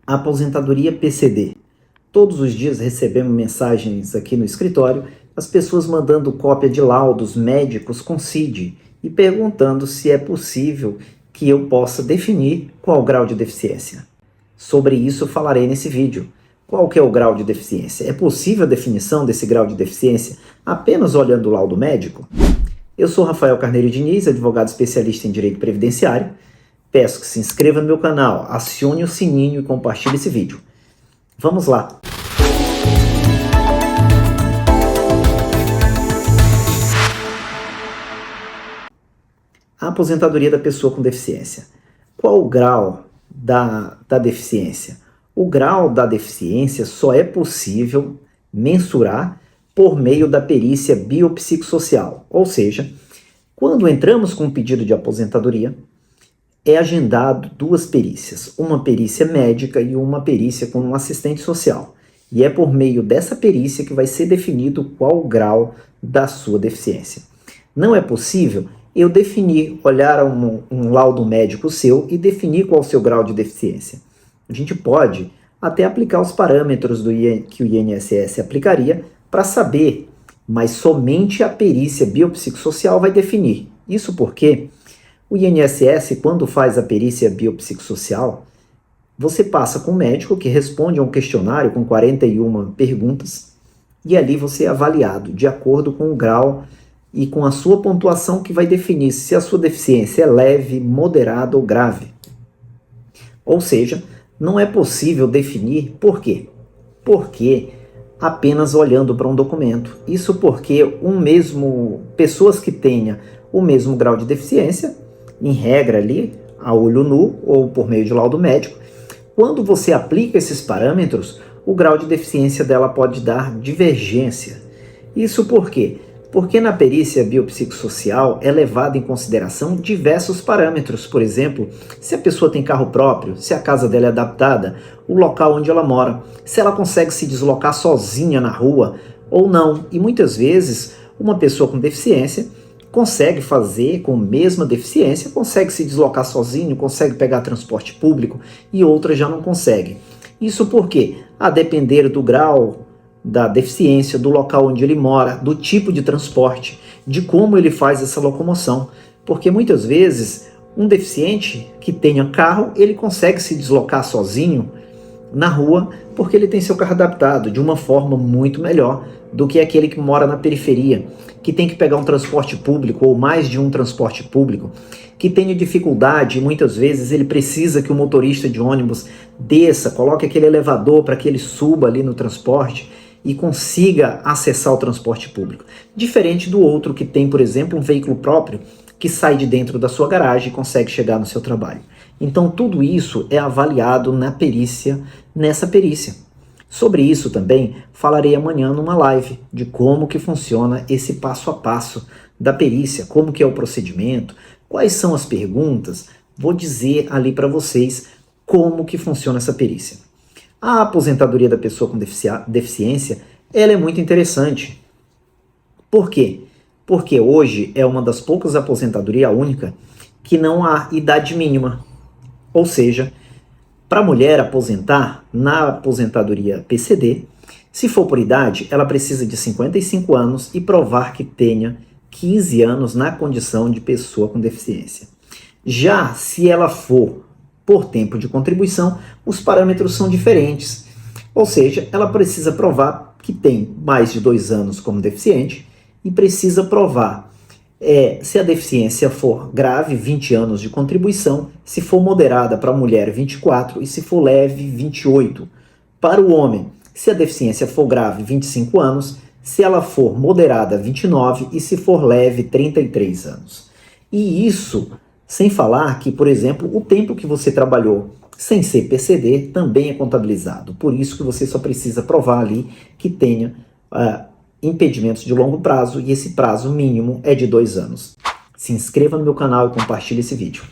Aposentadoria PCD. Todos os dias recebemos mensagens aqui no escritório, as pessoas mandando cópia de laudos médicos com CID e perguntando se é possível que eu possa definir qual o grau de deficiência. Sobre isso falarei nesse vídeo. Qual que é o grau de deficiência? É possível a definição desse grau de deficiência apenas olhando o laudo médico? Eu sou Rafael Carneiro Diniz, advogado especialista em direito previdenciário. Peço que se inscreva no meu canal, acione o sininho e compartilhe esse vídeo. Vamos lá! A aposentadoria da pessoa com deficiência. Qual o grau da deficiência? O grau da deficiência só é possível mensurar por meio da perícia biopsicossocial, ou seja, quando entramos com um pedido de aposentadoria, é agendado duas perícias, uma perícia médica e uma perícia com um assistente social. E é por meio dessa perícia que vai ser definido qual o grau da sua deficiência. Não é possível eu definir, olhar um laudo médico seu e definir qual o seu grau de deficiência. A gente pode até aplicar os parâmetros que o INSS aplicaria para saber, mas somente a perícia biopsicossocial vai definir. Isso porque o INSS, quando faz a perícia biopsicossocial, você passa com um médico que responde a um questionário com 41 perguntas e ali você é avaliado de acordo com o grau e com a sua pontuação que vai definir se a sua deficiência é leve, moderada ou grave. Ou seja, não é possível definir por quê? Porque apenas olhando para um documento. Isso porque pessoas que tenham o mesmo grau de deficiência, em regra ali, a olho nu ou por meio de laudo médico, quando você aplica esses parâmetros, o grau de deficiência dela pode dar divergência. Isso por quê? Porque na perícia biopsicossocial é levado em consideração diversos parâmetros, por exemplo, se a pessoa tem carro próprio, se a casa dela é adaptada, o local onde ela mora, se ela consegue se deslocar sozinha na rua ou não. E muitas vezes uma pessoa com deficiência consegue fazer com a mesma deficiência, consegue se deslocar sozinho, consegue pegar transporte público e outra já não consegue. Isso porque, a depender do grau da deficiência, do local onde ele mora, do tipo de transporte, de como ele faz essa locomoção. Porque muitas vezes um deficiente que tenha carro, ele consegue se deslocar sozinho na rua porque ele tem seu carro adaptado de uma forma muito melhor do que aquele que mora na periferia, que tem que pegar um transporte público ou mais de um transporte público, que tenha dificuldade e muitas vezes ele precisa que o motorista de ônibus desça, coloque aquele elevador para que ele suba ali no transporte e consiga acessar o transporte público. Diferente do outro que tem, por exemplo, um veículo próprio que sai de dentro da sua garagem e consegue chegar no seu trabalho. Então tudo isso é avaliado nessa perícia. Sobre isso também falarei amanhã numa live de como que funciona esse passo a passo da perícia, como que é o procedimento, quais são as perguntas, vou dizer ali para vocês como que funciona essa perícia. A aposentadoria da pessoa com deficiência, ela é muito interessante. Por quê? Porque hoje é uma das poucas aposentadorias, a única, que não há idade mínima. Ou seja, para a mulher aposentar na aposentadoria PCD, se for por idade, ela precisa de 55 anos e provar que tenha 15 anos na condição de pessoa com deficiência. Já se ela for por tempo de contribuição, os parâmetros são diferentes. Ou seja, ela precisa provar que tem mais de 2 anos como deficiente e precisa provar se a deficiência for grave, 20 anos de contribuição, se for moderada para a mulher, 24, e se for leve, 28. Para o homem, se a deficiência for grave, 25 anos, se ela for moderada, 29, e se for leve, 33 anos. E isso sem falar que, por exemplo, o tempo que você trabalhou sem ser PCD também é contabilizado. Por isso que você só precisa provar ali que tenha impedimentos de longo prazo e esse prazo mínimo é de 2 anos. Se inscreva no meu canal e compartilhe esse vídeo.